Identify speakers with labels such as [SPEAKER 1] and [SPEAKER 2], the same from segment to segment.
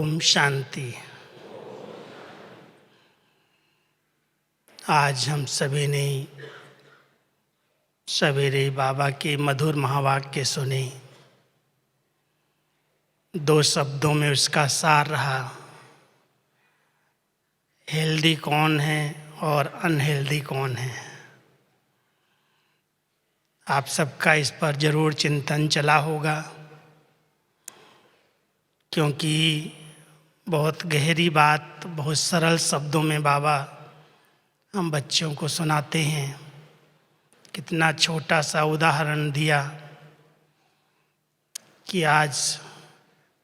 [SPEAKER 1] ओम शांति। आज हम सभी ने सवेरे बाबा के मधुर महावाक्य सुने। दो शब्दों में उसका सार रहा, हेल्दी कौन है और अनहेल्दी कौन है। आप सबका इस पर जरूर चिंतन चला होगा, क्योंकि बहुत गहरी बात बहुत सरल शब्दों में बाबा हम बच्चों को सुनाते हैं। कितना छोटा सा उदाहरण दिया कि आज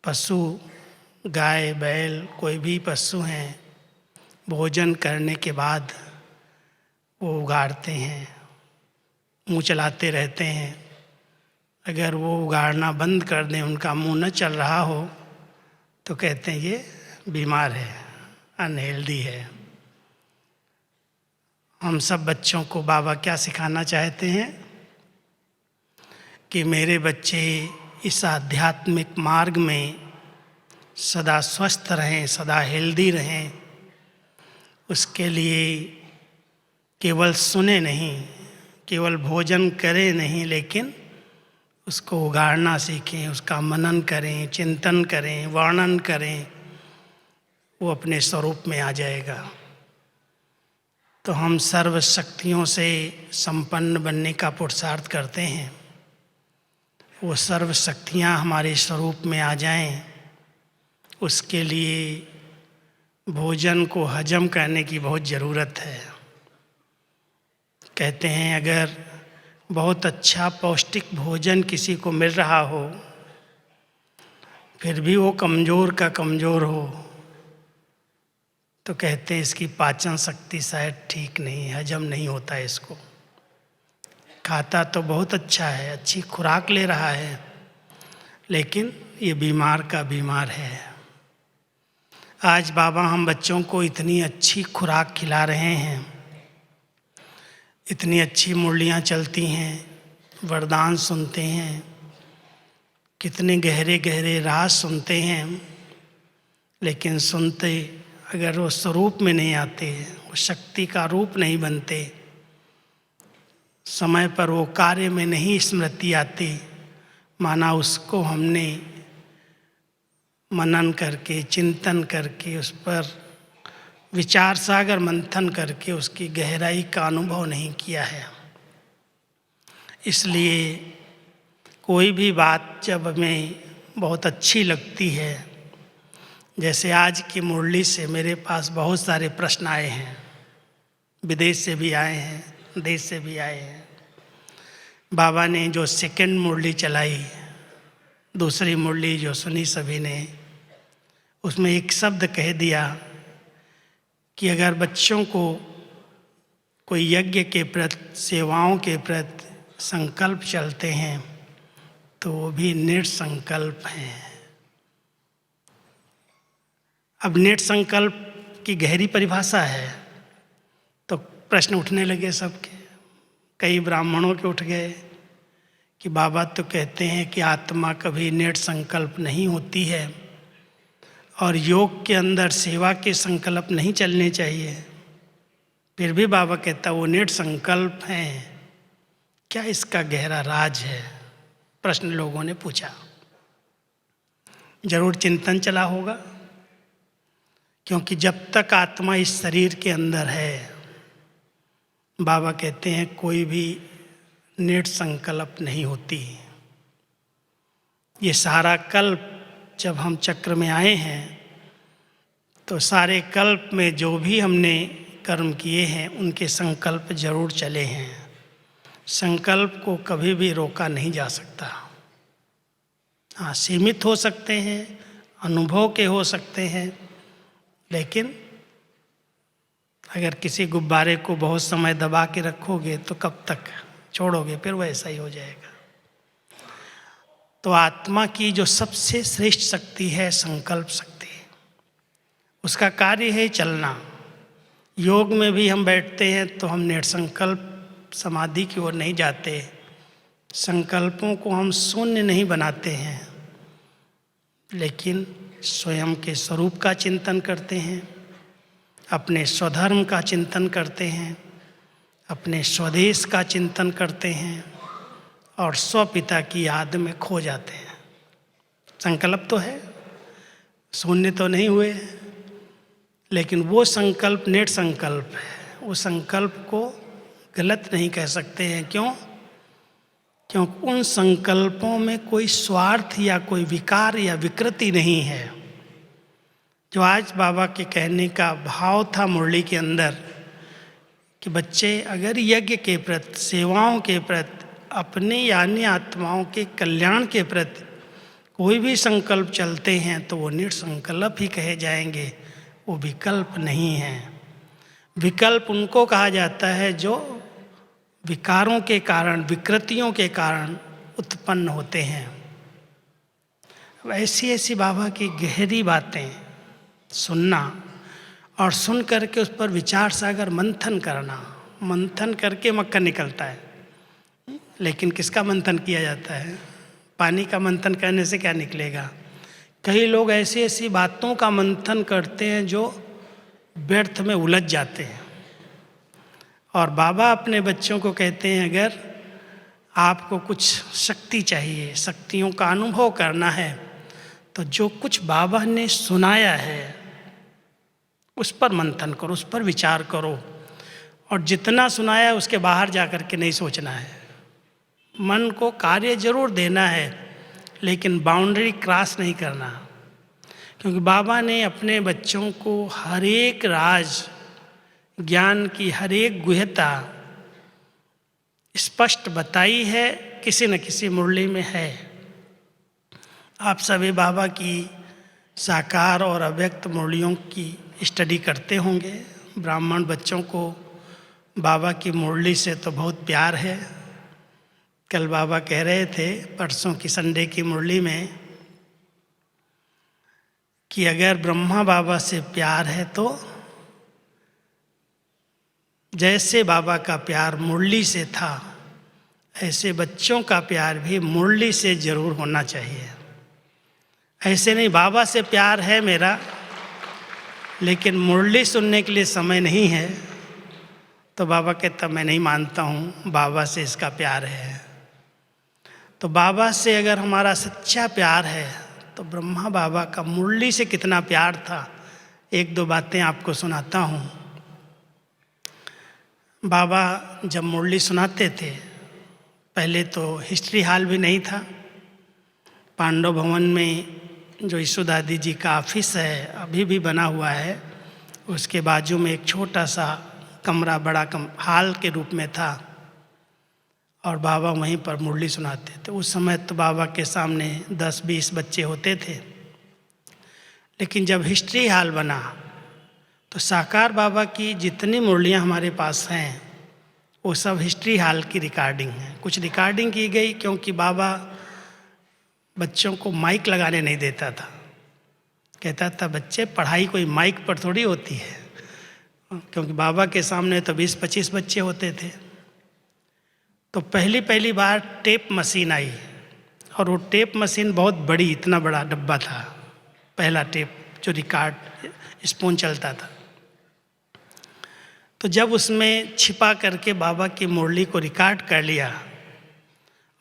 [SPEAKER 1] पशु, गाय बैल कोई भी पशु हैं, भोजन करने के बाद वो उगाड़ते हैं, मुँह चलाते रहते हैं। अगर वो उगाड़ना बंद कर दें, उनका मुँह न चल रहा हो, तो कहते हैं ये बीमार है, अनहेल्दी है। हम सब बच्चों को बाबा क्या सिखाना चाहते हैं कि मेरे बच्चे इस आध्यात्मिक मार्ग में सदा स्वस्थ रहें, सदा हेल्दी रहें। उसके लिए केवल सुने नहीं, केवल भोजन करें नहीं, लेकिन उसको उगाड़ना सीखें, उसका मनन करें, चिंतन करें, वर्णन करें। वो अपने स्वरूप में आ जाएगा। तो हम सर्व शक्तियों से संपन्न बनने का पुरुषार्थ करते हैं। वो सर्व शक्तियाँ हमारे स्वरूप में आ जाएं, उसके लिए भोजन को हजम करने की बहुत ज़रूरत है। कहते हैं अगर बहुत अच्छा पौष्टिक भोजन किसी को मिल रहा हो, फिर भी वो कमज़ोर का कमज़ोर हो, तो कहते हैं इसकी पाचन शक्ति शायद ठीक नहीं, हजम नहीं होता इसको। खाता तो बहुत अच्छा है, अच्छी खुराक ले रहा है, लेकिन ये बीमार का बीमार है। आज बाबा हम बच्चों को इतनी अच्छी खुराक खिला रहे हैं, इतनी अच्छी मुरलियाँ चलती हैं, वरदान सुनते हैं, कितने गहरे गहरे राज सुनते हैं, लेकिन सुनते अगर वो स्वरूप में नहीं आते, वो शक्ति का रूप नहीं बनते, समय पर वो कार्य में नहीं स्मृति आती, माना उसको हमने मनन करके, चिंतन करके, उस पर विचार सागर मंथन करके उसकी गहराई का अनुभव नहीं किया है। इसलिए कोई भी बात जब हमें बहुत अच्छी लगती है, जैसे आज की मुरली से मेरे पास बहुत सारे प्रश्न आए हैं, विदेश से भी आए हैं, देश से भी आए हैं। बाबा ने जो सेकंड मुरली चलाई, दूसरी मुरली जो सुनी सभी ने, उसमें एक शब्द कह दिया कि अगर बच्चों को कोई यज्ञ के प्रति, सेवाओं के प्रति संकल्प चलते हैं, तो वो भी निरसंकल्प हैं। अब निट संकल्प की गहरी परिभाषा है, तो प्रश्न उठने लगे सबके। कई ब्राह्मणों के उठ गए कि बाबा तो कहते हैं कि आत्मा कभी निट संकल्प नहीं होती है, और योग के अंदर सेवा के संकल्प नहीं चलने चाहिए। फिर भी बाबा कहता वो निट संकल्प हैं। क्या इसका गहरा राज है? प्रश्न लोगों ने पूछा। जरूर चिंतन चला होगा, क्योंकि जब तक आत्मा इस शरीर के अंदर है, बाबा कहते हैं कोई भी निट संकल्प नहीं होती। ये सारा कल्प जब हम चक्र में आए हैं, तो सारे कल्प में जो भी हमने कर्म किए हैं, उनके संकल्प जरूर चले हैं। संकल्प को कभी भी रोका नहीं जा सकता। हाँ, सीमित हो सकते हैं, अनुभव के हो सकते हैं, लेकिन अगर किसी गुब्बारे को बहुत समय दबा के रखोगे तो कब तक छोड़ोगे, फिर वैसा ही हो जाएगा। तो आत्मा की जो सबसे श्रेष्ठ शक्ति है संकल्प शक्ति, उसका कार्य है चलना। योग में भी हम बैठते हैं तो हम निर्संकल्प समाधि की ओर नहीं जाते, संकल्पों को हम शून्य नहीं बनाते हैं, लेकिन स्वयं के स्वरूप का चिंतन करते हैं, अपने स्वधर्म का चिंतन करते हैं, अपने स्वदेश का चिंतन करते हैं और स्वपिता की याद में खो जाते हैं। संकल्प तो है, शून्य तो नहीं हुए, लेकिन वो संकल्प नेट संकल्प है। वो संकल्प को गलत नहीं कह सकते हैं। क्यों? क्योंकि उन संकल्पों में कोई स्वार्थ या कोई विकार या विकृति नहीं है। जो आज बाबा के कहने का भाव था मुरली के अंदर कि बच्चे अगर यज्ञ के प्रति, सेवाओं के प्रति, अपने यानी आत्माओं के कल्याण के प्रति कोई भी संकल्प चलते हैं तो वो निसंकल्प ही कहे जाएंगे, वो विकल्प नहीं है। विकल्प उनको कहा जाता है जो विकारों के कारण, विकृतियों के कारण उत्पन्न होते हैं। ऐसी ऐसी बाबा की गहरी बातें सुनना और सुन करके उस पर विचार सागर मंथन करना। मंथन करके मक्खन निकलता है, लेकिन किसका मंथन किया जाता है? पानी का मंथन करने से क्या निकलेगा? कई लोग ऐसी ऐसी बातों का मंथन करते हैं जो व्यर्थ में उलझ जाते हैं। और बाबा अपने बच्चों को कहते हैं, अगर आपको कुछ शक्ति चाहिए, शक्तियों का अनुभव करना है, तो जो कुछ बाबा ने सुनाया है उस पर मंथन करो, उस पर विचार करो। और जितना सुनाया है उसके बाहर जा कर के नहीं सोचना है। मन को कार्य जरूर देना है, लेकिन बाउंड्री क्रॉस नहीं करना। क्योंकि बाबा ने अपने बच्चों को हर एक राज, ज्ञान की हर एक गुह्यता स्पष्ट बताई है, किसी न किसी मुरली में है। आप सभी बाबा की साकार और अव्यक्त मुरलियों की स्टडी करते होंगे। ब्राह्मण बच्चों को बाबा की मुरली से तो बहुत प्यार है। कल बाबा कह रहे थे, परसों की संडे की मुरली में, कि अगर ब्रह्मा बाबा से प्यार है तो जैसे बाबा का प्यार मुरली से था, ऐसे बच्चों का प्यार भी मुरली से जरूर होना चाहिए। ऐसे नहीं बाबा से प्यार है मेरा, लेकिन मुरली सुनने के लिए समय नहीं है, तो बाबा कहता मैं नहीं मानता हूँ, बाबा से इसका प्यार है। तो बाबा से अगर हमारा सच्चा प्यार है तो ब्रह्मा बाबा का मुरली से कितना प्यार था। एक दो बातें आपको सुनाता हूँ। बाबा जब मुरली सुनाते थे, पहले तो हिस्ट्री हॉल भी नहीं था। पांडव भवन में जो यशु दादी जी का ऑफिस है अभी भी बना हुआ है, उसके बाजू में एक छोटा सा कमरा, बड़ा हॉल के रूप में था, और बाबा वहीं पर मुरली सुनाते थे। उस समय तो बाबा के सामने 10-20 बच्चे होते थे। लेकिन जब हिस्ट्री हॉल बना तो साकार बाबा की जितनी मुरलियाँ हमारे पास हैं वो सब हिस्ट्री हॉल की रिकॉर्डिंग है। कुछ रिकॉर्डिंग की गई क्योंकि बाबा बच्चों को माइक लगाने नहीं देता था। कहता था बच्चे, पढ़ाई कोई माइक पर थोड़ी होती है, क्योंकि बाबा के सामने तो 20-25 बच्चे होते थे। तो पहली बार टेप मशीन आई, और वो टेप मशीन बहुत बड़ी, इतना बड़ा डब्बा था, पहला टेप जो रिकॉर्ड स्पून चलता था। तो जब उसमें छिपा करके बाबा की मुरली को रिकॉर्ड कर लिया,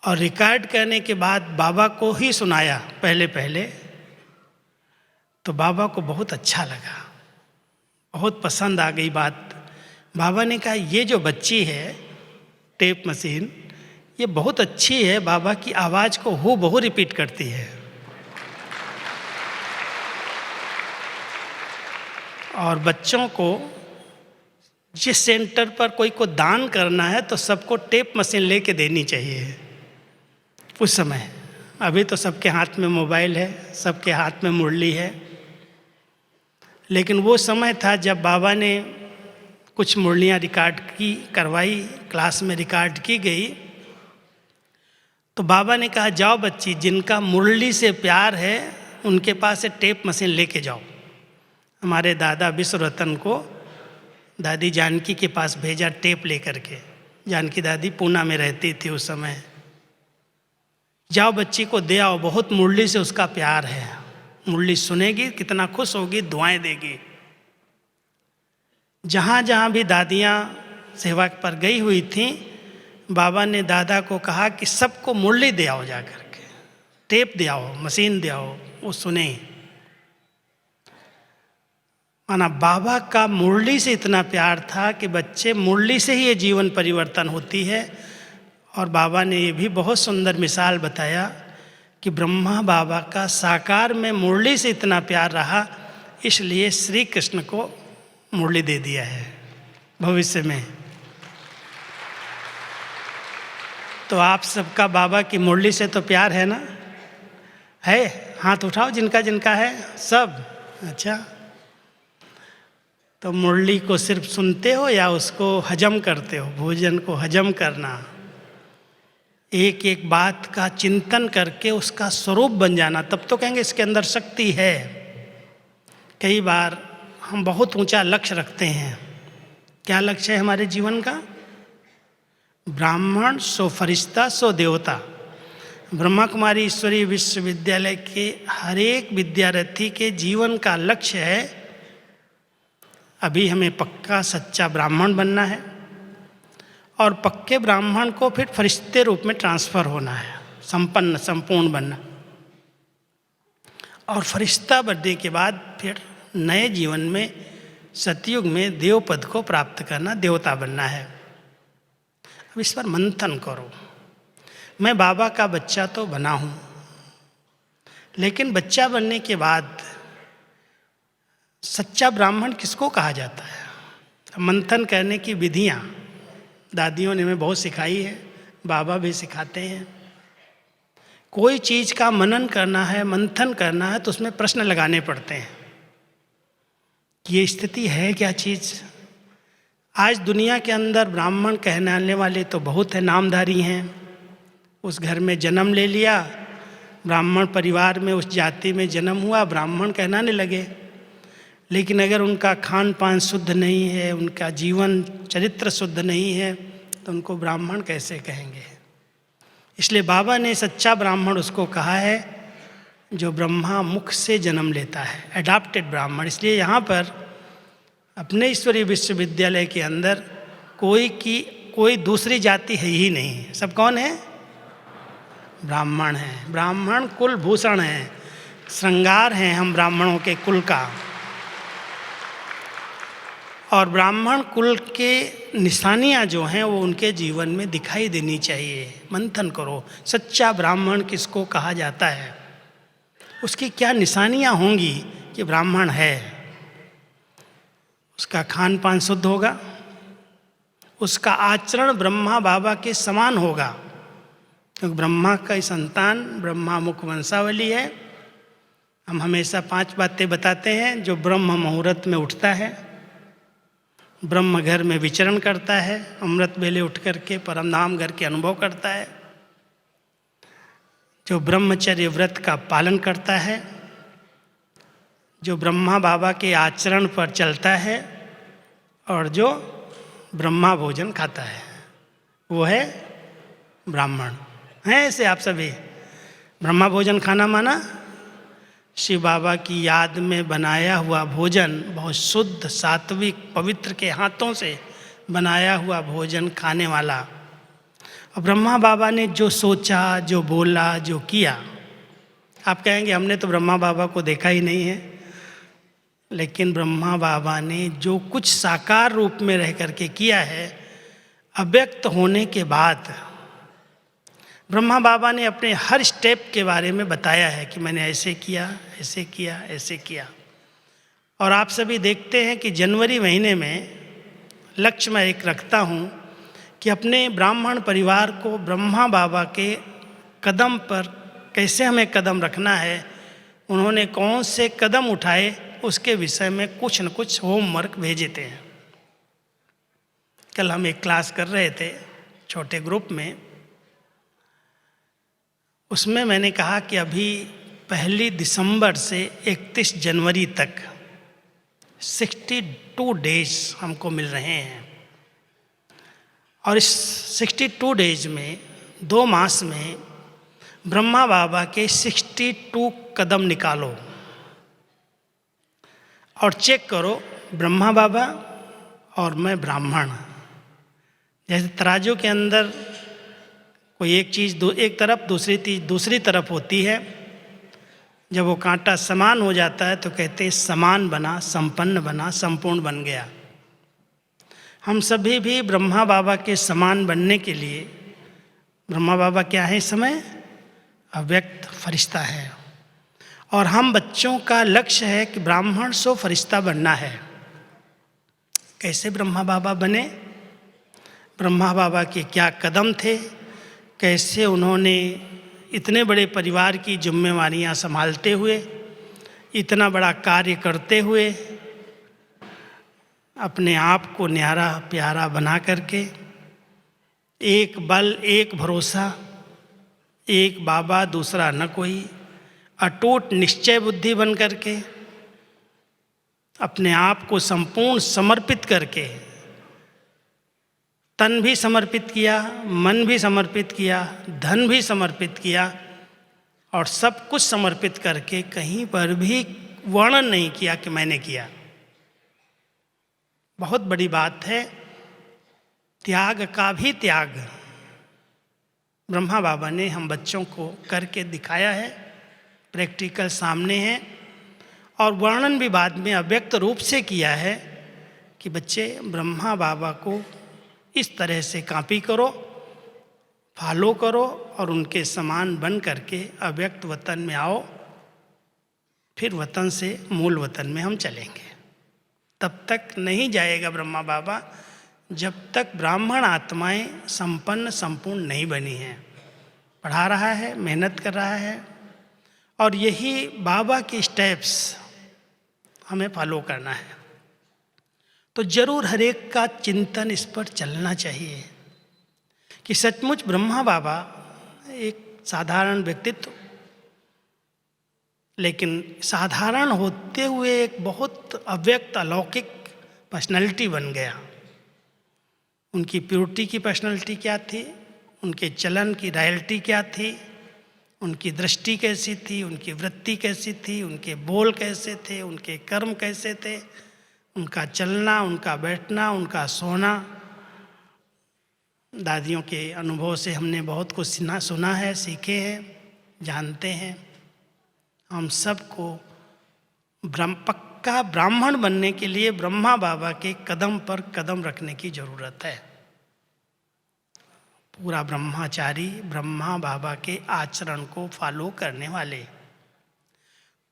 [SPEAKER 1] और रिकॉर्ड करने के बाद बाबा को ही सुनाया पहले, तो बाबा को बहुत अच्छा लगा, बहुत पसंद आ गई बात। बाबा ने कहा ये जो बच्ची है टेप मशीन, ये बहुत अच्छी है, बाबा की आवाज़ को हूबहू रिपीट करती है। और बच्चों को जिस सेंटर पर कोई को दान करना है तो सबको टेप मशीन लेके देनी चाहिए उस समय। अभी तो सबके हाथ में मोबाइल है, सबके हाथ में मुरली है, लेकिन वो समय था जब बाबा ने कुछ मुरलियाँ रिकॉर्ड करवाई, क्लास में रिकॉर्ड की गई। तो बाबा ने कहा जाओ बच्ची, जिनका मुरली से प्यार है उनके पास से टेप मशीन लेके जाओ। हमारे दादा विश्व रतन को दादी जानकी के पास भेजा टेप लेकर के। जानकी दादी पूना में रहती थी उस समय। जाओ बच्ची को दे आओ, बहुत मुरली से उसका प्यार है। मुरली सुनेगी, कितना खुश होगी, दुआएं देगी। जहाँ जहाँ भी दादियाँ सेवा पर गई हुई थीं, बाबा ने दादा को कहा कि सबको मुरली दे आओ, जा करके टेप दे आओ, मशीन दे आओ, वो सुने। माना बाबा का मुरली से इतना प्यार था कि बच्चे मुरली से ही ये जीवन परिवर्तन होती है। और बाबा ने ये भी बहुत सुंदर मिसाल बताया कि ब्रह्मा बाबा का साकार में मुरली से इतना प्यार रहा, इसलिए श्री कृष्ण को मुरली दे दिया है भविष्य में। तो आप सबका बाबा की मुरली से तो प्यार है ना? है? हाथ उठाओ जिनका जिनका है, सब। अच्छा, तो मुरली को सिर्फ सुनते हो या उसको हजम करते हो? भोजन को हजम करना, एक एक बात का चिंतन करके उसका स्वरूप बन जाना, तब तो कहेंगे इसके अंदर शक्ति है। कई बार हम बहुत ऊंचा लक्ष्य रखते हैं। क्या लक्ष्य है हमारे जीवन का? ब्राह्मण सो फरिश्ता सो देवता। ब्रह्मा कुमारी ईश्वरीय विश्वविद्यालय के हर एक विद्यार्थी के जीवन का लक्ष्य है, अभी हमें पक्का सच्चा ब्राह्मण बनना है और पक्के ब्राह्मण को फिर फरिश्ते रूप में ट्रांसफ़र होना है, संपन्न संपूर्ण बनना। और फरिश्ता बनने के बाद फिर नए जीवन में सतयुग में देव पद को प्राप्त करना, देवता बनना है। अब इस पर मंथन करो। मैं बाबा का बच्चा तो बना हूँ, लेकिन बच्चा बनने के बाद सच्चा ब्राह्मण किसको कहा जाता है? मंथन करने की विधियाँ दादियों ने हमें बहुत सिखाई है, बाबा भी सिखाते हैं। कोई चीज़ का मनन करना है, मंथन करना है, तो उसमें प्रश्न लगाने पड़ते हैं कि ये स्थिति है क्या चीज़। आज दुनिया के अंदर ब्राह्मण कहलाने वाले तो बहुत है, नामधारी हैं। उस घर में जन्म ले लिया, ब्राह्मण परिवार में उस जाति में जन्म हुआ, ब्राह्मण कहलाने लगे। लेकिन अगर उनका खान पान शुद्ध नहीं है, उनका जीवन चरित्र शुद्ध नहीं है, तो उनको ब्राह्मण कैसे कहेंगे? इसलिए बाबा ने सच्चा ब्राह्मण उसको कहा है जो ब्रह्मा मुख से जन्म लेता है, एडॉप्टेड ब्राह्मण। इसलिए यहाँ पर अपने ईश्वरीय विश्वविद्यालय के अंदर कोई दूसरी जाति है ही नहीं। सब कौन है? ब्राह्मण हैं। ब्राह्मण कुल भूषण हैं, श्रृंगार हैं हम ब्राह्मणों के कुल का। और ब्राह्मण कुल के निशानियाँ जो हैं वो उनके जीवन में दिखाई देनी चाहिए। मंथन करो, सच्चा ब्राह्मण किसको कहा जाता है, उसकी क्या निशानियाँ होंगी कि ब्राह्मण है। उसका खान पान शुद्ध होगा, उसका आचरण ब्रह्मा बाबा के समान होगा, क्योंकि ब्रह्मा का संतान ब्रह्मा मुख वंशावली है। हम हमेशा 5 बातें बताते हैं। जो ब्रह्म मुहूर्त में उठता है, ब्रह्म घर में विचरण करता है, अमृत वेले उठ करके परम धाम घर के अनुभव करता है, जो ब्रह्मचर्य व्रत का पालन करता है, जो ब्रह्मा बाबा के आचरण पर चलता है, और जो ब्रह्मा भोजन खाता है, वो है ब्राह्मण। हैं ऐसे आप सभी? ब्रह्मा भोजन खाना माना शिव बाबा की याद में बनाया हुआ भोजन, बहुत शुद्ध सात्विक पवित्र के हाथों से बनाया हुआ भोजन खाने वाला। और ब्रह्मा बाबा ने जो सोचा, जो बोला, जो किया, आप कहेंगे हमने तो ब्रह्मा बाबा को देखा ही नहीं है, लेकिन ब्रह्मा बाबा ने जो कुछ साकार रूप में रह करके किया है, अव्यक्त होने के बाद ब्रह्मा बाबा ने अपने हर स्टेप के बारे में बताया है कि मैंने ऐसे किया, ऐसे किया, ऐसे किया। और आप सभी देखते हैं कि जनवरी महीने में लक्ष्य मैं एक रखता हूँ कि अपने ब्राह्मण परिवार को ब्रह्मा बाबा के कदम पर कैसे हमें कदम रखना है, उन्होंने कौन से कदम उठाए, उसके विषय में कुछ न कुछ होमवर्क भेजे थे। कल हम एक क्लास कर रहे थे छोटे ग्रुप में, उसमें मैंने कहा कि अभी 1 दिसंबर से 31 जनवरी तक 62 डेज हमको मिल रहे हैं। और इस 62 डेज में 2 मास में ब्रह्मा बाबा के 62 कदम निकालो। और चेक करो ब्रह्मा बाबा और मैं ब्राह्मण। जैसे तराजू के अंदर कोई एक चीज़ एक तरफ दूसरी चीज़ दूसरी तरफ होती है, जब वो कांटा समान हो जाता है तो कहते हैं समान बना, संपन्न बना, संपूर्ण बन गया। हम सभी भी ब्रह्मा बाबा के समान बनने के लिए, ब्रह्मा बाबा क्या है इस समय? अव्यक्त फरिश्ता है। और हम बच्चों का लक्ष्य है कि ब्राह्मण सो फरिश्ता बनना है। कैसे ब्रह्मा बाबा बने? ब्रह्मा बाबा के क्या कदम थे? कैसे उन्होंने इतने बड़े परिवार की जिम्मेवारियां संभालते हुए, इतना बड़ा कार्य करते हुए अपने आप को न्यारा प्यारा बना करके, एक बल एक भरोसा, एक बाबा दूसरा न कोई, अटूट निश्चय बुद्धि बन करके, अपने आप को संपूर्ण समर्पित करके, तन भी समर्पित किया, मन भी समर्पित किया, धन भी समर्पित किया, और सब कुछ समर्पित करके कहीं पर भी वर्णन नहीं किया कि मैंने किया। बहुत बड़ी बात है। त्याग का भी त्याग ब्रह्मा बाबा ने हम बच्चों को करके दिखाया है, प्रैक्टिकल सामने है, और वर्णन भी बाद में अव्यक्त रूप से किया है कि बच्चे ब्रह्मा बाबा को इस तरह से कॉपी करो, फॉलो करो और उनके समान बन करके अव्यक्त वतन में आओ। फिर वतन से मूल वतन में हम चलेंगे। तब तक नहीं जाएगा ब्रह्मा बाबा जब तक ब्राह्मण आत्माएं संपन्न संपूर्ण नहीं बनी हैं। पढ़ा रहा है, मेहनत कर रहा है, और यही बाबा के स्टेप्स हमें फॉलो करना है। तो जरूर हर एक का चिंतन इस पर चलना चाहिए कि सचमुच ब्रह्मा बाबा एक साधारण व्यक्तित्व, लेकिन साधारण होते हुए एक बहुत अव्यक्त अलौकिक पर्सनैलिटी बन गया। उनकी प्योरिटी की पर्सनैलिटी क्या थी, उनके चलन की रॉयल्टी क्या थी, उनकी दृष्टि कैसी थी, उनकी वृत्ति कैसी थी, उनके बोल कैसे थे, उनके कर्म कैसे थे, उनका चलना, उनका बैठना, उनका सोना। दादियों के अनुभव से हमने बहुत कुछ सुना है, सीखे हैं, जानते हैं। हम सबको पक्का ब्राह्मण बनने के लिए ब्रह्मा बाबा के कदम पर कदम रखने की ज़रूरत है। पूरा ब्रह्मचारी, ब्रह्मा बाबा के आचरण को फॉलो करने वाले।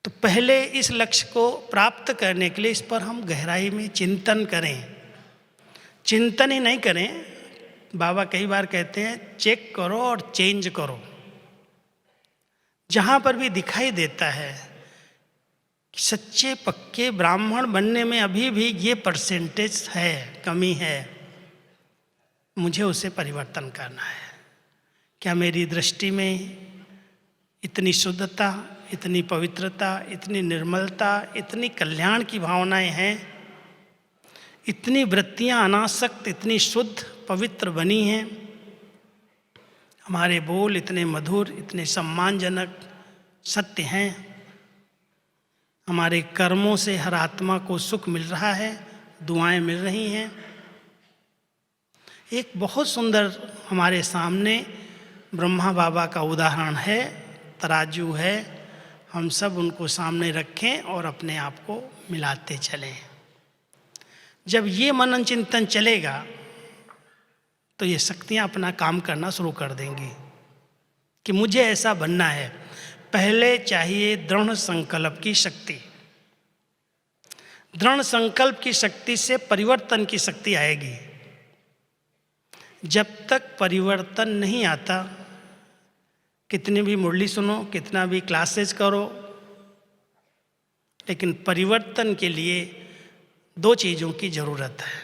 [SPEAKER 1] तो पहले इस लक्ष्य को प्राप्त करने के लिए इस पर हम गहराई में चिंतन करें। चिंतन ही नहीं करें, बाबा कई बार कहते हैं चेक करो और चेंज करो। जहाँ पर भी दिखाई देता है कि सच्चे पक्के ब्राह्मण बनने में अभी भी ये परसेंटेज है, कमी है, मुझे उसे परिवर्तन करना है। क्या मेरी दृष्टि में इतनी शुद्धता, इतनी पवित्रता, इतनी निर्मलता, इतनी कल्याण की भावनाएं हैं, इतनी वृत्तियां अनासक्त, इतनी शुद्ध पवित्र बनी हैं, हमारे बोल इतने मधुर, इतने सम्मानजनक सत्य हैं, हमारे कर्मों से हर आत्मा को सुख मिल रहा है, दुआएं मिल रही हैं। एक बहुत सुंदर हमारे सामने ब्रह्मा बाबा का उदाहरण है, तराजू है। हम सब उनको सामने रखें और अपने आप को मिलाते चलें। जब ये मनन चिंतन चलेगा तो ये शक्तियाँ अपना काम करना शुरू कर देंगी कि मुझे ऐसा बनना है। पहले चाहिए दृढ़ संकल्प की शक्ति। दृढ़ संकल्प की शक्ति से परिवर्तन की शक्ति आएगी। जब तक परिवर्तन नहीं आता, कितनी भी मुरली सुनो, कितना भी क्लासेस करो, लेकिन परिवर्तन के लिए दो चीज़ों की ज़रूरत है।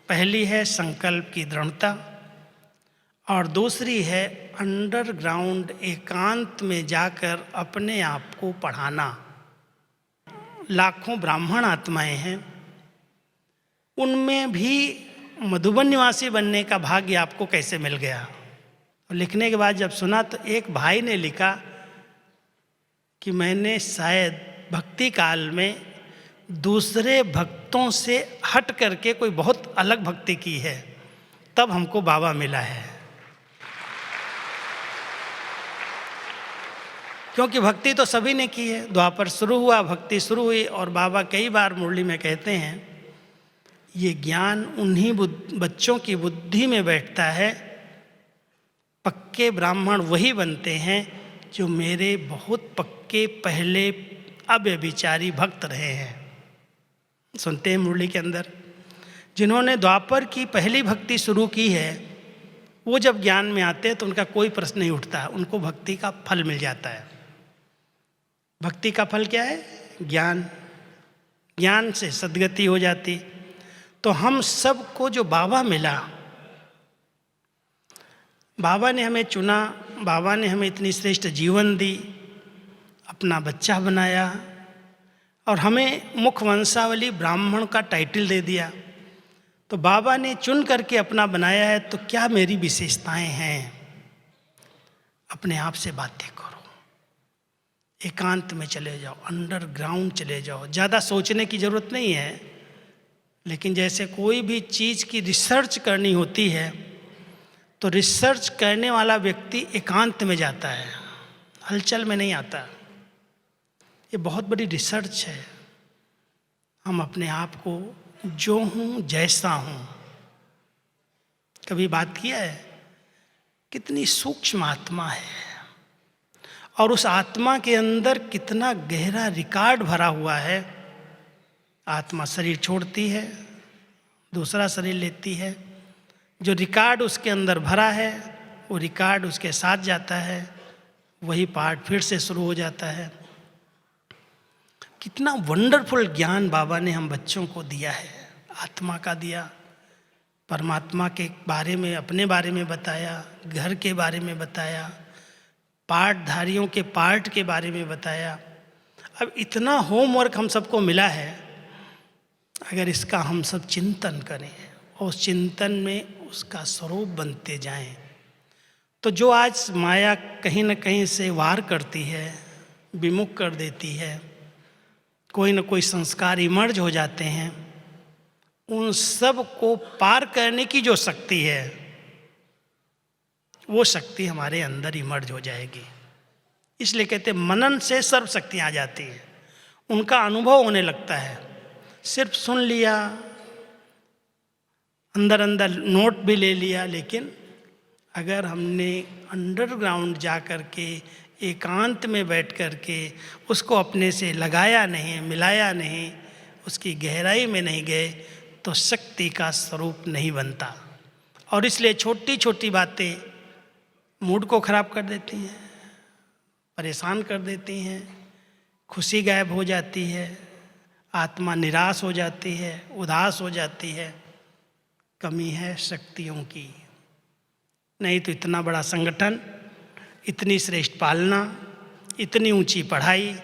[SPEAKER 1] पहली है संकल्प की दृढ़ता और दूसरी है अंडरग्राउंड एकांत में जाकर अपने आप को पढ़ाना। लाखों ब्राह्मण आत्माएं हैं, उनमें भी मधुबन निवासी बनने का भाग्य आपको कैसे मिल गया? और लिखने के बाद जब सुना तो एक भाई ने लिखा कि मैंने शायद भक्ति काल में दूसरे भक्तों से हट करके कोई बहुत अलग भक्ति की है, तब हमको बाबा मिला है। क्योंकि भक्ति तो सभी ने की है, द्वापर शुरू हुआ, भक्ति शुरू हुई, और बाबा कई बार मुरली में कहते हैं ये ज्ञान उन्हीं बच्चों की बुद्धि में बैठता है। पक्के ब्राह्मण वही बनते हैं जो मेरे बहुत पक्के पहले अव्यभिचारी भक्त रहे हैं। सुनते हैं मुरली के अंदर, जिन्होंने द्वापर की पहली भक्ति शुरू की है, वो जब ज्ञान में आते हैं तो उनका कोई प्रश्न नहीं उठता, उनको भक्ति का फल मिल जाता है। भक्ति का फल क्या है? ज्ञान। ज्ञान से सद्गति हो जाती। तो हम सबको जो बाबा मिला, बाबा ने हमें चुना, बाबा ने हमें इतनी श्रेष्ठ जीवन दी, अपना बच्चा बनाया, और हमें मुख वंशावली ब्राह्मण का टाइटल दे दिया। तो बाबा ने चुन करके अपना बनाया है, तो क्या मेरी विशेषताएं हैं? अपने आप से बातें करो, एकांत में चले जाओ, अंडरग्राउंड चले जाओ। ज़्यादा सोचने की ज़रूरत नहीं है, लेकिन जैसे कोई भी चीज़ की रिसर्च करनी होती है, तो रिसर्च करने वाला व्यक्ति एकांत में जाता है, हलचल में नहीं आता। ये बहुत बड़ी रिसर्च है। हम अपने आप को जो हूँ जैसा हूँ, कभी बात किया है कितनी सूक्ष्म आत्मा है, और उस आत्मा के अंदर कितना गहरा रिकॉर्ड भरा हुआ है। आत्मा शरीर छोड़ती है, दूसरा शरीर लेती है, जो रिकॉर्ड उसके अंदर भरा है वो रिकॉर्ड उसके साथ जाता है, वही पार्ट फिर से शुरू हो जाता है। कितना वंडरफुल ज्ञान बाबा ने हम बच्चों को दिया है, आत्मा का दिया, परमात्मा के बारे में, अपने बारे में बताया, घर के बारे में बताया, पाठधारियों के पार्ट के बारे में बताया। अब इतना होमवर्क हम सबको मिला है, अगर इसका हम सब चिंतन करें और उस चिंतन में उसका स्वरूप बनते जाएं, तो जो आज माया कहीं न कहीं से वार करती है, विमुख कर देती है, कोई न कोई संस्कार इमर्ज हो जाते हैं, उन सब को पार करने की जो शक्ति है, वो शक्ति हमारे अंदर इमर्ज हो जाएगी। इसलिए कहते हैं मनन से सर्व शक्तियाँ आ जाती हैं, उनका अनुभव होने लगता है। सिर्फ सुन लिया, अंदर अंदर नोट भी ले लिया, लेकिन अगर हमने अंडरग्राउंड जा कर के एकांत में बैठ कर के उसको अपने से लगाया नहीं, मिलाया नहीं, उसकी गहराई में नहीं गए, तो शक्ति का स्वरूप नहीं बनता। और इसलिए छोटी छोटी बातें मूड को खराब कर देती हैं, परेशान कर देती हैं, खुशी गायब हो जाती है, आत्मा निराश हो जाती है, उदास हो जाती है। कमी है शक्तियों की। नहीं तो इतना बड़ा संगठन, इतनी श्रेष्ठ पालना, इतनी ऊंची पढ़ाई,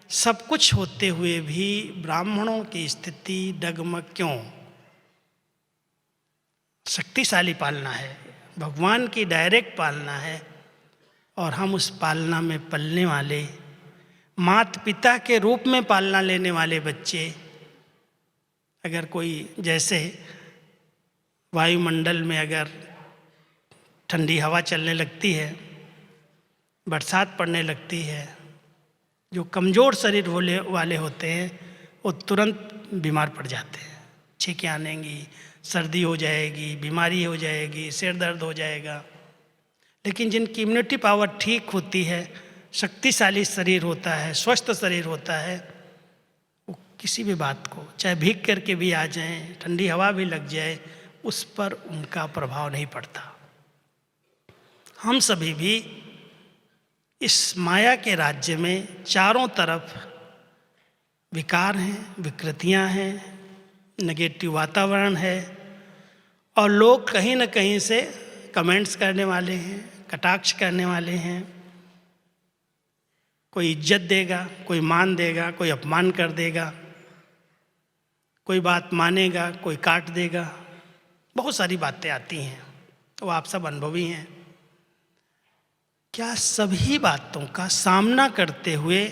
[SPEAKER 1] सब कुछ होते हुए भी ब्राह्मणों की स्थिति डगमग क्यों? शक्तिशाली पालना है, भगवान की डायरेक्ट पालना है, और हम उस पालना में पलने वाले, माता पिता के रूप में पालना लेने वाले बच्चे, अगर कोई जैसे वायुमंडल में अगर ठंडी हवा चलने लगती है, बरसात पड़ने लगती है, जो कमज़ोर शरीर वाले होते हैं वो तुरंत बीमार पड़ जाते हैं, छींकें आनेंगी, सर्दी हो जाएगी, बीमारी हो जाएगी, सिर दर्द हो जाएगा। लेकिन जिनकी इम्यूनिटी पावर ठीक होती है, शक्तिशाली शरीर होता है, स्वस्थ शरीर होता है, वो किसी भी बात को चाहे भीग करके भी आ जाएं, ठंडी हवा भी लग जाए, उस पर उनका प्रभाव नहीं पड़ता। हम सभी भी इस माया के राज्य में चारों तरफ विकार हैं, विकृतियां हैं, नेगेटिव वातावरण है, और लोग कहीं न कहीं से कमेंट्स करने वाले हैं, कटाक्ष करने वाले हैं। कोई इज्जत देगा, कोई मान देगा, कोई अपमान कर देगा, कोई बात मानेगा, कोई काट देगा, बहुत सारी बातें आती हैं, वो आप सब अनुभवी हैं। क्या सभी बातों का सामना करते हुए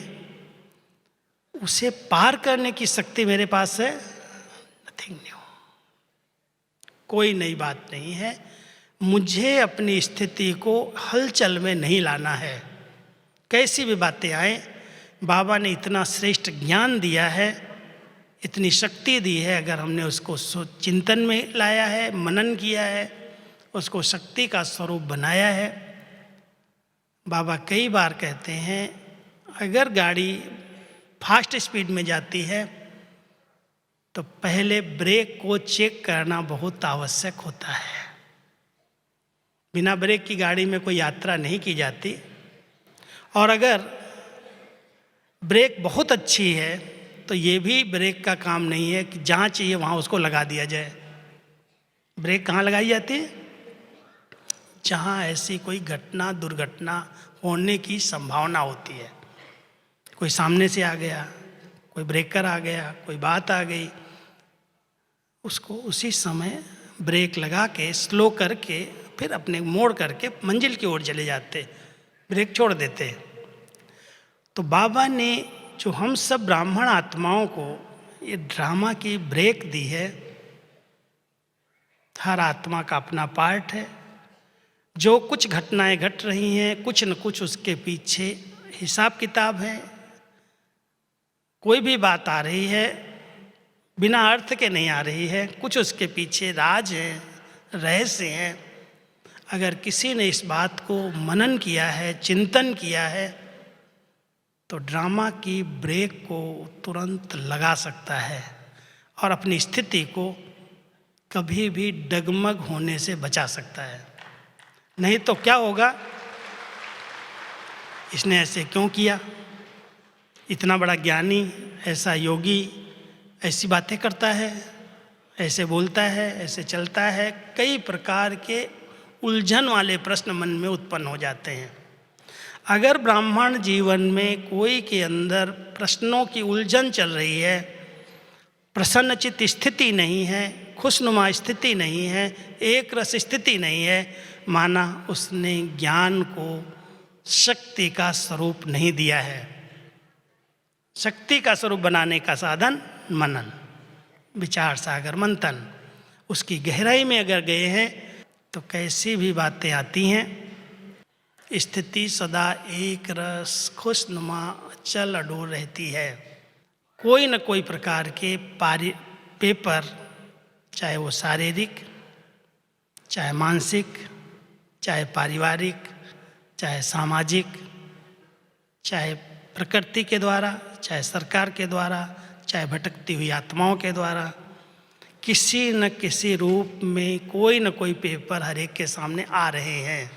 [SPEAKER 1] उसे पार करने की शक्ति मेरे पास है? नथिंग न्यू, कोई नई बात नहीं है। मुझे अपनी स्थिति को हलचल में नहीं लाना है। कैसी भी बातें आए, बाबा ने इतना श्रेष्ठ ज्ञान दिया है, इतनी शक्ति दी है, अगर हमने उसको चिंतन में लाया है, मनन किया है, उसको शक्ति का स्वरूप बनाया है। बाबा कई बार कहते हैं, अगर गाड़ी फास्ट स्पीड में जाती है तो पहले ब्रेक को चेक करना बहुत आवश्यक होता है। बिना ब्रेक की गाड़ी में कोई यात्रा नहीं की जाती। और अगर ब्रेक बहुत अच्छी है तो ये भी ब्रेक का काम नहीं है कि जहाँ चाहिए वहाँ उसको लगा दिया जाए। ब्रेक कहाँ लगाई जाती है? जहाँ ऐसी कोई घटना, दुर्घटना होने की संभावना होती है। कोई सामने से आ गया, कोई ब्रेकर आ गया, कोई बात आ गई, उसको उसी समय ब्रेक लगा के स्लो करके फिर अपने मोड़ करके मंजिल की ओर चले जाते, ब्रेक छोड़ देते। तो बाबा ने जो हम सब ब्राह्मण आत्माओं को ये ड्रामा की ब्रेक दी है, हर आत्मा का अपना पार्ट है। जो कुछ घटनाएं घट रही हैं, कुछ न कुछ उसके पीछे हिसाब किताब है। कोई भी बात आ रही है बिना अर्थ के नहीं आ रही है, कुछ उसके पीछे राज है, रहस्य है। अगर किसी ने इस बात को मनन किया है, चिंतन किया है, तो ड्रामा की ब्रेक को तुरंत लगा सकता है और अपनी स्थिति को कभी भी डगमग होने से बचा सकता है। नहीं तो क्या होगा, इसने ऐसे क्यों किया, इतना बड़ा ज्ञानी, ऐसा योगी ऐसी बातें करता है, ऐसे बोलता है, ऐसे चलता है। कई प्रकार के उलझन वाले प्रश्न मन में उत्पन्न हो जाते हैं। अगर ब्राह्मण जीवन में कोई के अंदर प्रश्नों की उलझन चल रही है, प्रसन्नचित स्थिति नहीं है, खुशनुमा स्थिति नहीं है, एक रस स्थिति नहीं है, माना उसने ज्ञान को शक्ति का स्वरूप नहीं दिया है। शक्ति का स्वरूप बनाने का साधन मनन, विचार सागर, मंथन। उसकी गहराई में अगर गए हैं तो कैसी भी बातें आती हैं, स्थिति सदा एक रस खुशनुमा चल अडोल रहती है। कोई न कोई प्रकार के पेपर, चाहे वो शारीरिक, चाहे मानसिक, चाहे पारिवारिक, चाहे सामाजिक, चाहे प्रकृति के द्वारा, चाहे सरकार के द्वारा, चाहे भटकती हुई आत्माओं के द्वारा, किसी न किसी रूप में कोई न कोई पेपर हर एक के सामने आ रहे हैं।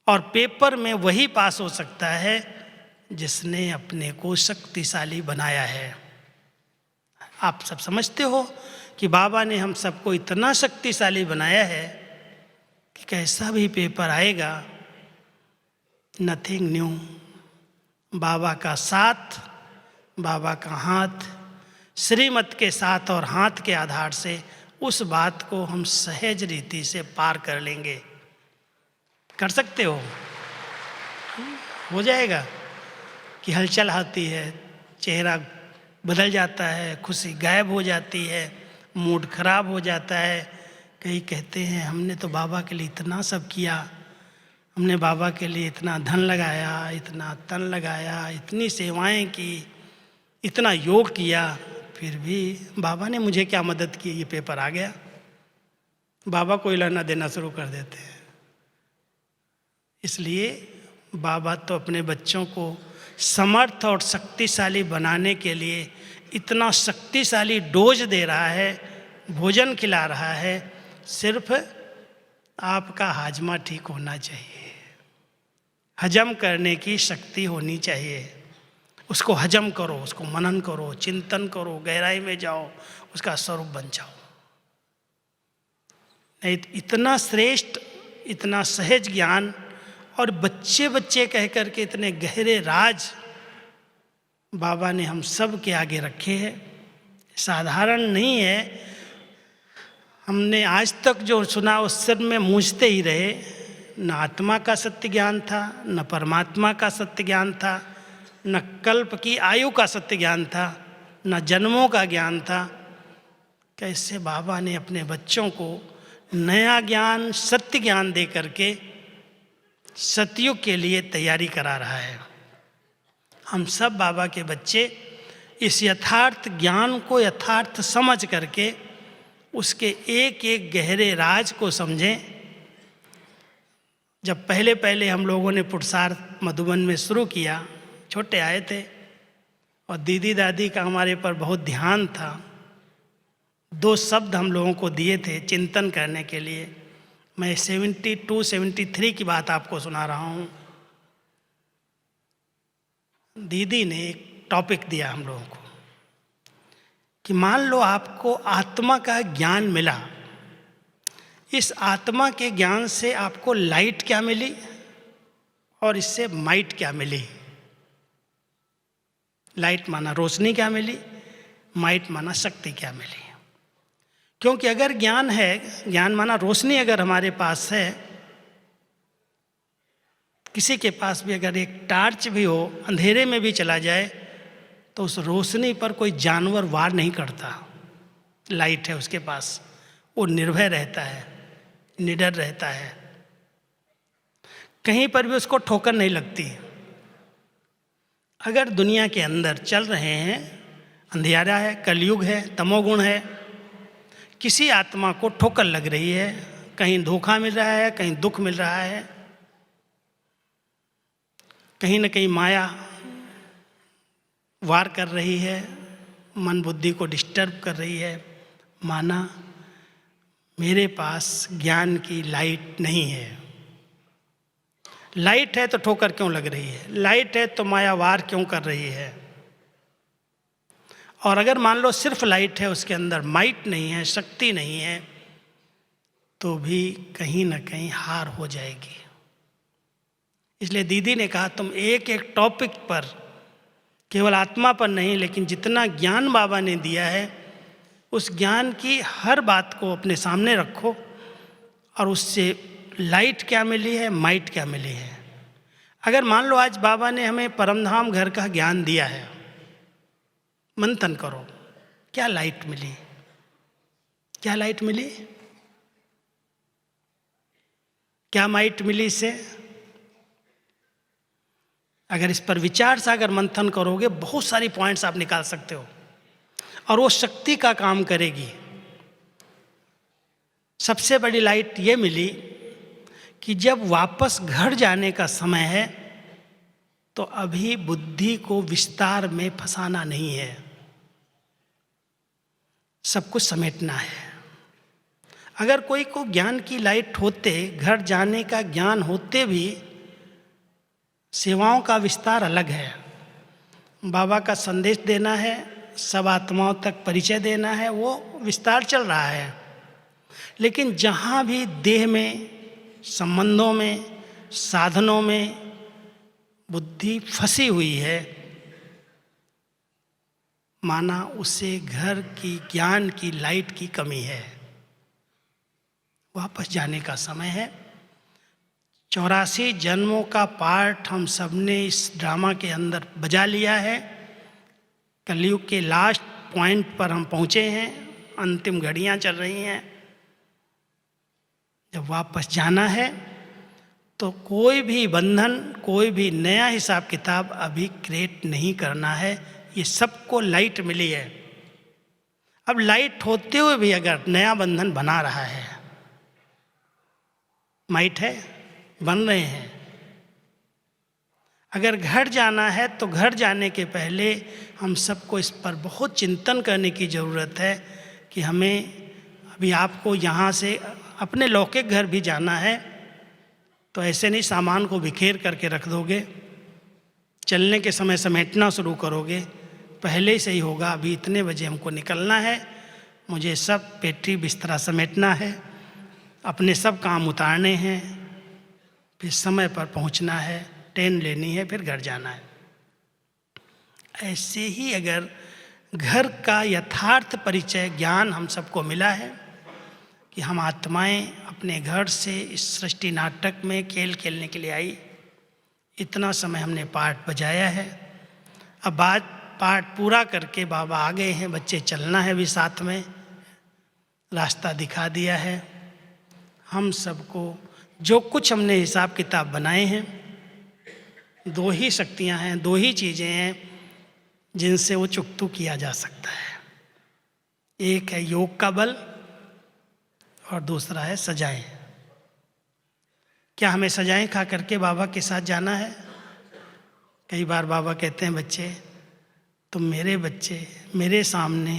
[SPEAKER 1] और पेपर में वही पास हो सकता है जिसने अपने को शक्तिशाली बनाया है। आप सब समझते हो कि बाबा ने हम सबको इतना शक्तिशाली बनाया है कि कैसा भी पेपर आएगा, नथिंग न्यू। बाबा का साथ, बाबा का हाथ, श्रीमत के साथ और हाथ के आधार से उस बात को हम सहज रीति से पार कर लेंगे। कर सकते हो जाएगा कि हलचल आती है, चेहरा बदल जाता है, खुशी गायब हो जाती है, मूड खराब हो जाता है। कई कहते हैं हमने तो बाबा के लिए इतना सब किया, हमने बाबा के लिए इतना धन लगाया, इतना तन लगाया, इतनी सेवाएं की, इतना योग किया, फिर भी बाबा ने मुझे क्या मदद की, ये पेपर आ गया। बाबा को लेना देना शुरू कर देते हैं। इसलिए बाबा तो अपने बच्चों को समर्थ और शक्तिशाली बनाने के लिए इतना शक्तिशाली डोज दे रहा है, भोजन खिला रहा है। सिर्फ आपका हाजमा ठीक होना चाहिए, हजम करने की शक्ति होनी चाहिए। उसको हजम करो, उसको मनन करो, चिंतन करो, गहराई में जाओ, उसका स्वरूप बन जाओ। नहीं तो इतना श्रेष्ठ, इतना सहज ज्ञान और बच्चे बच्चे कह कर के इतने गहरे राज बाबा ने हम सब के आगे रखे हैं। साधारण नहीं है। हमने आज तक जो सुना उस सब में मूझते ही रहे। न आत्मा का सत्य ज्ञान था, न परमात्मा का सत्य ज्ञान था, न कल्प की आयु का सत्य ज्ञान था, न जन्मों का ज्ञान था। कैसे बाबा ने अपने बच्चों को नया ज्ञान, सत्य ज्ञान दे करके सतयुग के लिए तैयारी करा रहा है। हम सब बाबा के बच्चे इस यथार्थ ज्ञान को यथार्थ समझ करके उसके एक एक गहरे राज को समझें। जब पहले पहले हम लोगों ने पुरुषार्थ मधुबन में शुरू किया, छोटे आए थे और दीदी दादी का हमारे पर बहुत ध्यान था। 2 शब्द हम लोगों को दिए थे चिंतन करने के लिए। मैं 72-73 की बात आपको सुना रहा हूँ। दीदी ने एक टॉपिक दिया हम लोगों को कि मान लो आपको आत्मा का ज्ञान मिला, इस आत्मा के ज्ञान से आपको लाइट क्या मिली और इससे माइट क्या मिली। लाइट माना रोशनी क्या मिली, माइट माना शक्ति क्या मिली। क्योंकि अगर ज्ञान है, ज्ञान माना रोशनी अगर हमारे पास है, किसी के पास भी अगर एक टार्च भी हो, अंधेरे में भी चला जाए तो उस रोशनी पर कोई जानवर वार नहीं करता। लाइट है उसके पास, वो निर्भय रहता है, निडर रहता है, कहीं पर भी उसको ठोकर नहीं लगती। अगर दुनिया के अंदर चल रहे हैं, अंधियारा है, कलयुग है, तमोगुण है, किसी आत्मा को ठोकर लग रही है, कहीं धोखा मिल रहा है, कहीं दुख मिल रहा है, कहीं न कहीं माया वार कर रही है, मन बुद्धि को डिस्टर्ब कर रही है, माना मेरे पास ज्ञान की लाइट नहीं है। लाइट है तो ठोकर क्यों लग रही है, लाइट है तो माया वार क्यों कर रही है। और अगर मान लो सिर्फ लाइट है, उसके अंदर माइट नहीं है, शक्ति नहीं है, तो भी कहीं ना कहीं हार हो जाएगी। इसलिए दीदी ने कहा तुम एक एक टॉपिक पर, केवल आत्मा पर नहीं, लेकिन जितना ज्ञान बाबा ने दिया है उस ज्ञान की हर बात को अपने सामने रखो और उससे लाइट क्या मिली है, माइट क्या मिली है। अगर मान लो आज बाबा ने हमें परमधाम घर का ज्ञान दिया है, मंथन करो, क्या लाइट मिली, क्या लाइट मिली, क्या माइट मिली इससे। अगर इस पर विचार से अगर मंथन करोगे, बहुत सारी पॉइंट्स आप निकाल सकते हो और वो शक्ति का काम करेगी। सबसे बड़ी लाइट ये मिली कि जब वापस घर जाने का समय है तो अभी बुद्धि को विस्तार में फंसाना नहीं है, सब कुछ समेटना है। अगर कोई को ज्ञान की लाइट होते, घर जाने का ज्ञान होते भी सेवाओं का विस्तार अलग है, बाबा का संदेश देना है, सब आत्माओं तक परिचय देना है, वो विस्तार चल रहा है। लेकिन जहाँ भी देह में, संबंधों में, साधनों में बुद्धि फंसी हुई है, माना उसे घर की ज्ञान की लाइट की कमी है। वापस जाने का समय है। 84 जन्मों का पार्ट हम सब ने इस ड्रामा के अंदर बजा लिया है। कलयुग के लास्ट पॉइंट पर हम पहुँचे हैं, अंतिम घड़ियाँ चल रही हैं। जब वापस जाना है तो कोई भी बंधन, कोई भी नया हिसाब किताब अभी क्रिएट नहीं करना है। ये सबको लाइट मिली है। अब लाइट होते हुए भी अगर नया बंधन बना रहा है, माइट है, बन रहे हैं। अगर घर जाना है तो घर जाने के पहले हम सबको इस पर बहुत चिंतन करने की ज़रूरत है कि हमें, अभी आपको यहाँ से अपने लौकिक घर भी जाना है तो ऐसे नहीं सामान को बिखेर करके रख दोगे, चलने के समय समेटना शुरू करोगे। पहले से ही होगा, अभी इतने बजे हमको निकलना है, मुझे सब पेटी बिस्तरा समेटना है, अपने सब काम उतारने हैं, फिर समय पर पहुंचना है, ट्रेन लेनी है, फिर घर जाना है। ऐसे ही अगर घर का यथार्थ परिचय ज्ञान हम सबको मिला है कि हम आत्माएं अपने घर से इस सृष्टि नाटक में खेल खेलने के लिए आई, इतना समय हमने पार्ट बजाया है, अब बात पाठ पूरा करके बाबा आ गए हैं, बच्चे चलना है भी साथ में, रास्ता दिखा दिया है। हम सबको जो कुछ हमने हिसाब किताब बनाए हैं, दो ही शक्तियां हैं, दो ही चीज़ें हैं जिनसे वो चुकतू किया जा सकता है। एक है योग का बल और दूसरा है सजाएं। क्या हमें सजाएं खा करके बाबा के साथ जाना है? कई बार बाबा कहते हैं, बच्चे तुम मेरे बच्चे, मेरे सामने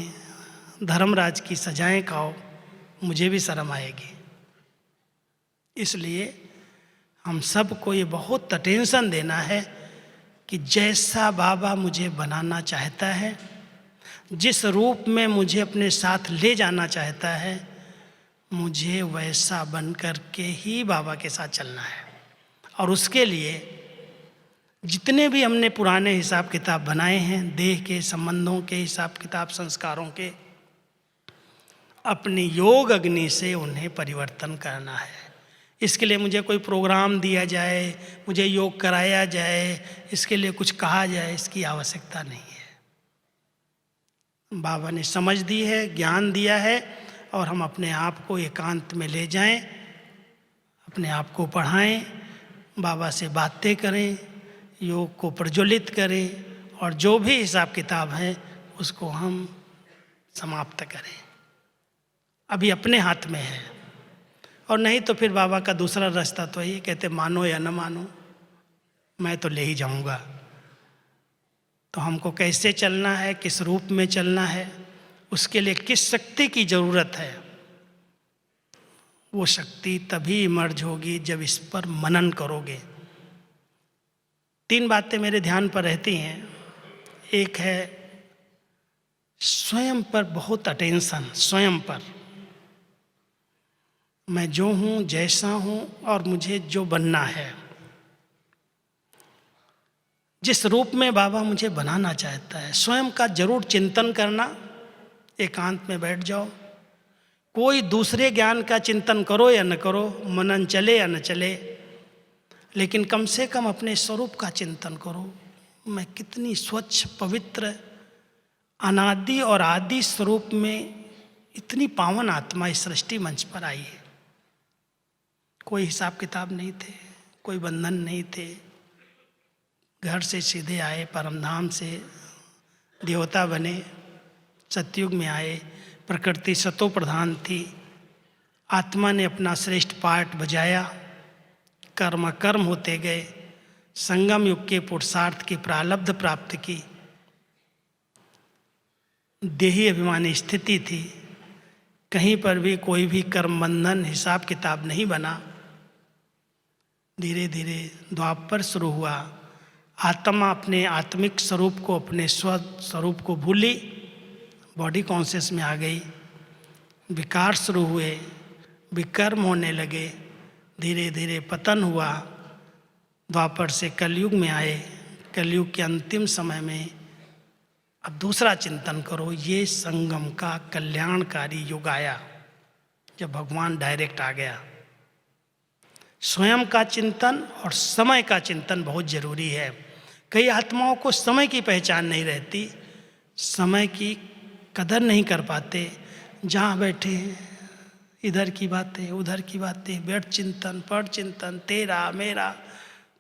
[SPEAKER 1] धर्मराज की सजाएं खाओ, मुझे भी शर्म आएगी। इसलिए हम सबको ये बहुत अटेंशन देना है कि जैसा बाबा मुझे बनाना चाहता है, जिस रूप में मुझे अपने साथ ले जाना चाहता है, मुझे वैसा बन कर के ही बाबा के साथ चलना है। और उसके लिए जितने भी हमने पुराने हिसाब किताब बनाए हैं, देह के संबंधों के हिसाब किताब, संस्कारों के, अपनी योग अग्नि से उन्हें परिवर्तन करना है। इसके लिए मुझे कोई प्रोग्राम दिया जाए, मुझे योग कराया जाए, इसके लिए कुछ कहा जाए, इसकी आवश्यकता नहीं है। बाबा ने समझ दी है, ज्ञान दिया है, और हम अपने आप को एकांत में ले जाएं, अपने आप को पढ़ाएं, बाबा से बातें करें, योग को प्रज्वलित करें, और जो भी हिसाब किताब है उसको हम समाप्त करें। अभी अपने हाथ में है, और नहीं तो फिर बाबा का दूसरा रास्ता तो यही कहते, मानो या न मानो, मैं तो ले ही जाऊंगा। तो हमको कैसे चलना है, किस रूप में चलना है, उसके लिए किस शक्ति की जरूरत है, वो शक्ति तभी इमर्ज होगी जब इस पर मनन करोगे। 3 बातें मेरे ध्यान पर रहती हैं। एक है स्वयं पर बहुत अटेंशन, स्वयं पर, मैं जो हूँ, जैसा हूँ, और मुझे जो बनना है, जिस रूप में बाबा मुझे बनाना चाहता है, स्वयं का जरूर चिंतन करना। एकांत में बैठ जाओ, कोई दूसरे ज्ञान का चिंतन करो या न करो, मनन चले या न चले, लेकिन कम से कम अपने स्वरूप का चिंतन करो। मैं कितनी स्वच्छ, पवित्र, अनादि और आदि स्वरूप में इतनी पावन आत्मा इस सृष्टि मंच पर आई है। कोई हिसाब किताब नहीं थे, कोई बंधन नहीं थे, घर से सीधे आए, परमधाम से देवता बने, सतयुग में आए, प्रकृति सतो प्रधान थी, आत्मा ने अपना श्रेष्ठ पाठ बजाया, कर्म कर्म होते गए, संगम युग के पुरुषार्थ की प्रारब्ध प्राप्त की, देही अभिमानी स्थिति थी, कहीं पर भी कोई भी कर्म बंधन हिसाब किताब नहीं बना। धीरे धीरे द्वापर शुरू हुआ, आत्मा अपने आत्मिक स्वरूप को, अपने स्व स्वरूप को भूली, बॉडी कॉन्शियस में आ गई, विकार शुरू हुए, विकर्म होने लगे, धीरे धीरे पतन हुआ, द्वापर से कलयुग में आए, कलयुग के अंतिम समय में अब दूसरा चिंतन करो, ये संगम का कल्याणकारी युग आया, जब भगवान डायरेक्ट आ गया। स्वयं का चिंतन और समय का चिंतन बहुत जरूरी है। कई आत्माओं को समय की पहचान नहीं रहती, समय की कदर नहीं कर पाते, जहाँ बैठे हैं इधर की बातें, उधर की बातें, बैठ चिंतन, पढ़ चिंतन, तेरा मेरा,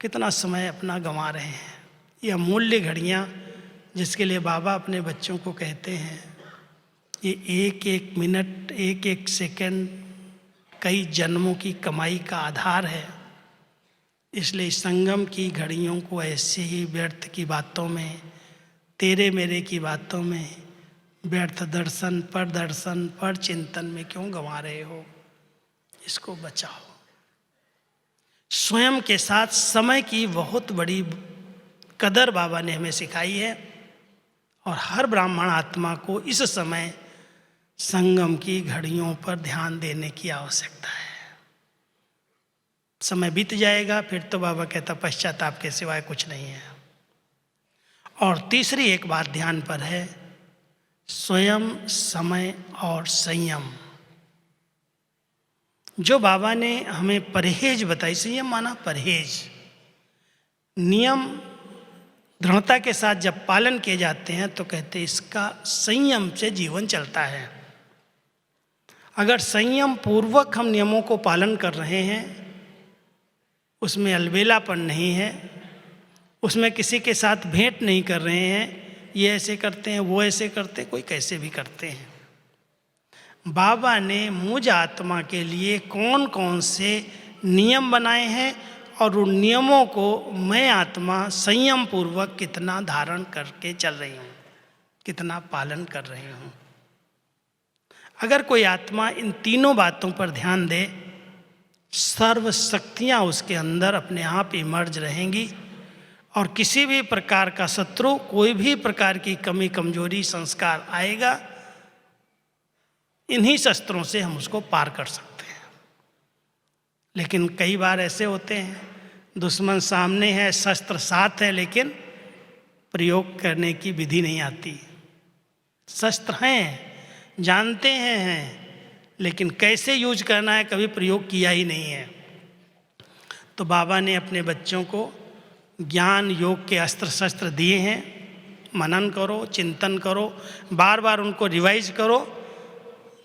[SPEAKER 1] कितना समय अपना गंवा रहे हैं। ये अमूल्य घड़ियाँ जिसके लिए बाबा अपने बच्चों को कहते हैं, ये एक एक मिनट, एक एक सेकंड कई जन्मों की कमाई का आधार है। इसलिए संगम की घड़ियों को ऐसे ही व्यर्थ की बातों में, तेरे मेरे की बातों में, व्यर्थ दर्शन पर चिंतन में क्यों गंवा रहे हो? इसको बचाओ। स्वयं के साथ समय की बहुत बड़ी कदर बाबा ने हमें सिखाई है, और हर ब्राह्मण आत्मा को इस समय संगम की घड़ियों पर ध्यान देने की आवश्यकता है। समय बीत जाएगा, फिर तो बाबा कहता पश्चाताप के सिवाय कुछ नहीं है। और तीसरी एक बात ध्यान पर है, स्वयं, समय और संयम। जो बाबा ने हमें परहेज बताई, संयम माना परहेज, नियम दृढ़ता के साथ जब पालन किए जाते हैं तो कहते हैं इसका संयम से जीवन चलता है। अगर संयम पूर्वक हम नियमों को पालन कर रहे हैं, उसमें अलबेलापन नहीं है, उसमें किसी के साथ भेंट नहीं कर रहे हैं, ये ऐसे करते हैं वो ऐसे करते हैं, कोई कैसे भी करते हैं। बाबा ने मुझ आत्मा के लिए कौन कौन से नियम बनाए हैं और उन नियमों को मैं आत्मा संयम पूर्वक कितना धारण करके चल रही हूँ, कितना पालन कर रही हूँ। अगर कोई आत्मा इन तीनों बातों पर ध्यान दे, सर्व शक्तियाँ उसके अंदर अपने आप इमर्ज रहेंगी और किसी भी प्रकार का शत्रु, कोई भी प्रकार की कमी कमजोरी संस्कार आएगा, इन्हीं शस्त्रों से हम उसको पार कर सकते हैं। लेकिन कई बार ऐसे होते हैं, दुश्मन सामने है, शस्त्र साथ है, लेकिन प्रयोग करने की विधि नहीं आती। शस्त्र हैं, जानते हैं, लेकिन कैसे यूज करना है कभी प्रयोग किया ही नहीं है। तो बाबा ने अपने बच्चों को ज्ञान योग के अस्त्र शस्त्र दिए हैं। मनन करो, चिंतन करो, बार बार उनको रिवाइज करो।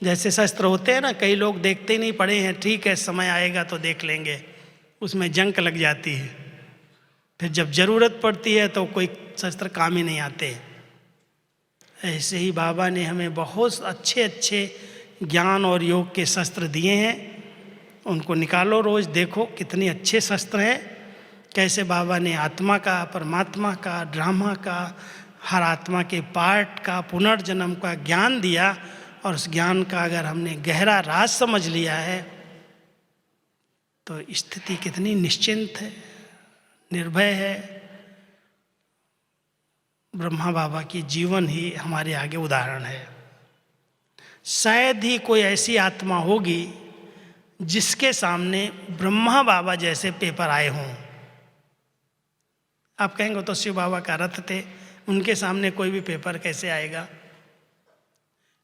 [SPEAKER 1] जैसे शस्त्र होते हैं ना, कई लोग देखते ही नहीं, पड़े हैं, ठीक है समय आएगा तो देख लेंगे, उसमें जंक लग जाती है, फिर जब ज़रूरत पड़ती है तो कोई शस्त्र काम ही नहीं आते। ऐसे ही बाबा ने हमें बहुत अच्छे अच्छे ज्ञान और योग के शस्त्र दिए हैं, उनको निकालो, रोज़ देखो कितने अच्छे शस्त्र हैं। कैसे बाबा ने आत्मा का, परमात्मा का, ड्रामा का, हर आत्मा के पार्ट का, पुनर्जन्म का ज्ञान दिया, और उस ज्ञान का अगर हमने गहरा राज समझ लिया है तो स्थिति कितनी निश्चिंत है, निर्भय है। ब्रह्मा बाबा की जीवन ही हमारे आगे उदाहरण है। शायद ही कोई ऐसी आत्मा होगी जिसके सामने ब्रह्मा बाबा जैसे पेपर आए हों। आप कहेंगे तो शिव बाबा का रथ थे, उनके सामने कोई भी पेपर कैसे आएगा।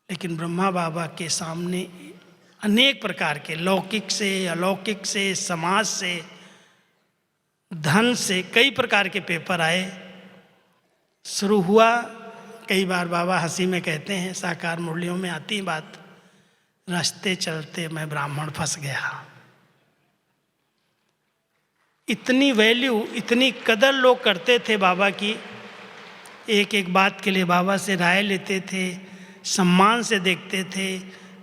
[SPEAKER 1] लेकिन ब्रह्मा बाबा के सामने अनेक प्रकार के, लौकिक से, अलौकिक से, समाज से, धन से, कई प्रकार के पेपर आए। शुरू हुआ, कई बार बाबा हंसी में कहते हैं, साकार मुरलियों में आती बात, रास्ते चलते मैं ब्राह्मण फंस गया। इतनी वैल्यू, इतनी कदर लोग करते थे बाबा की, एक एक बात के लिए बाबा से राय लेते थे, सम्मान से देखते थे।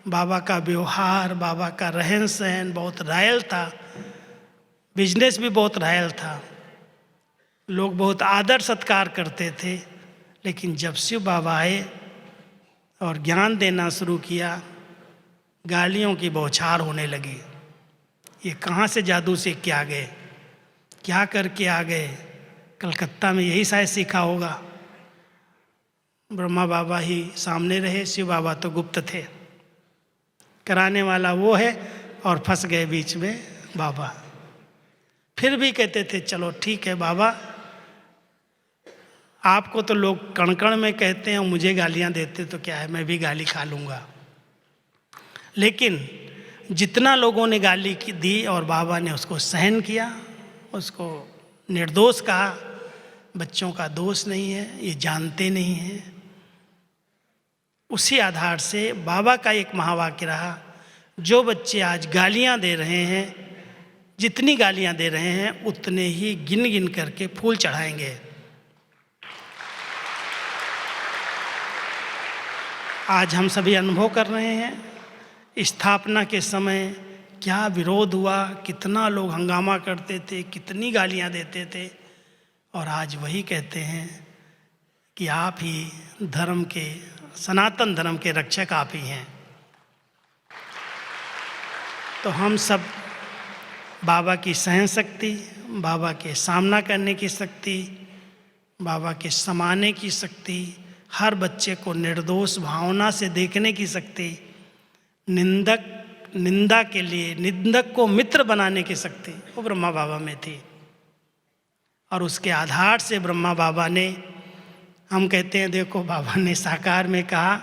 [SPEAKER 1] बाबा का व्यवहार, बाबा का रहन सहन बहुत रॉयल था, बिजनेस भी बहुत रॉयल था, लोग बहुत आदर सत्कार करते थे। लेकिन जब शिव बाबा आए और ज्ञान देना शुरू किया, गालियों की बौछार होने लगी। ये कहाँ से जादू सीख के आ गए, क्या करके आ गए, कलकत्ता में यही शायद सीखा होगा। ब्रह्मा बाबा ही सामने रहे, शिव बाबा तो गुप्त थे, कराने वाला वो है, और फंस गए बीच में बाबा। फिर भी कहते थे चलो ठीक है बाबा, आपको तो लोग कण कण में कहते हैं, मुझे गालियां देते तो क्या है, मैं भी गाली खा लूँगा। लेकिन जितना लोगों ने गाली दी और बाबा ने उसको सहन किया, उसको निर्दोष कहा, बच्चों का दोष नहीं है, ये जानते नहीं हैं। उसी आधार से बाबा का एक महावाक्य रहा, जो बच्चे आज गालियां दे रहे हैं, जितनी गालियां दे रहे हैं उतने ही गिन गिन करके फूल चढ़ाएंगे। आज हम सभी अनुभव कर रहे हैं, स्थापना के समय क्या विरोध हुआ, कितना लोग हंगामा करते थे, कितनी गालियां देते थे, और आज वही कहते हैं कि आप ही धर्म के, सनातन धर्म के रक्षक आप ही हैं। तो हम सब बाबा की सहन शक्ति, बाबा के सामना करने की शक्ति, बाबा के समाने की शक्ति, हर बच्चे को निर्दोष भावना से देखने की शक्ति, निंदा के लिए निंदक को मित्र बनाने की शक्ति वो ब्रह्मा बाबा में थी। और उसके आधार से ब्रह्मा बाबा ने, हम कहते हैं देखो बाबा ने साकार में कहा,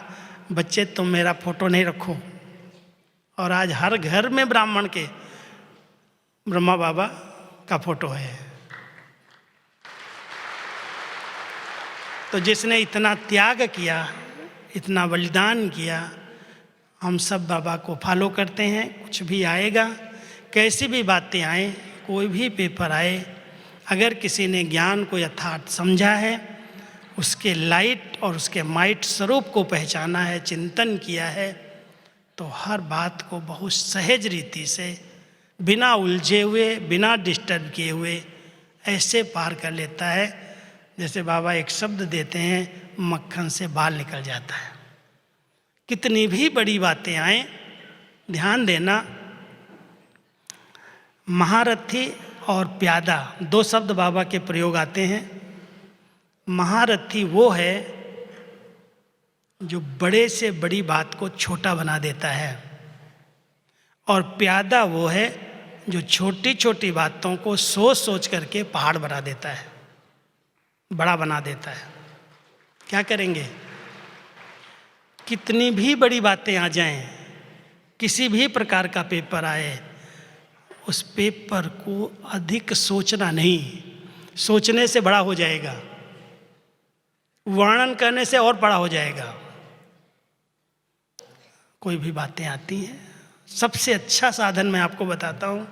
[SPEAKER 1] बच्चे तुम मेरा फोटो नहीं रखो, और आज हर घर में ब्राह्मण के ब्रह्मा बाबा का फोटो है। तो जिसने इतना त्याग किया, इतना बलिदान किया, हम सब बाबा को फॉलो करते हैं। कुछ भी आएगा, कैसी भी बातें आए, कोई भी पेपर आए, अगर किसी ने ज्ञान को यथार्थ समझा है, उसके लाइट और उसके माइट स्वरूप को पहचाना है, चिंतन किया है, तो हर बात को बहुत सहज रीति से, बिना उलझे हुए, बिना डिस्टर्ब किए हुए ऐसे पार कर लेता है जैसे बाबा एक शब्द देते हैं, मक्खन से बाल निकल जाता है। कितनी भी बड़ी बातें आए, ध्यान देना, महारथी और प्यादा 2 शब्द बाबा के प्रयोग आते हैं। महारथी वो है जो बड़े से बड़ी बात को छोटा बना देता है, और प्यादा वो है जो छोटी छोटी बातों को सोच सोच करके पहाड़ बना देता है, बड़ा बना देता है। क्या करेंगे? कितनी भी बड़ी बातें आ जाएं, किसी भी प्रकार का पेपर आए, उस पेपर को अधिक सोचना नहीं, सोचने से बड़ा हो जाएगा, वर्णन करने से और बड़ा हो जाएगा। कोई भी बातें आती हैं, सबसे अच्छा साधन मैं आपको बताता हूँ,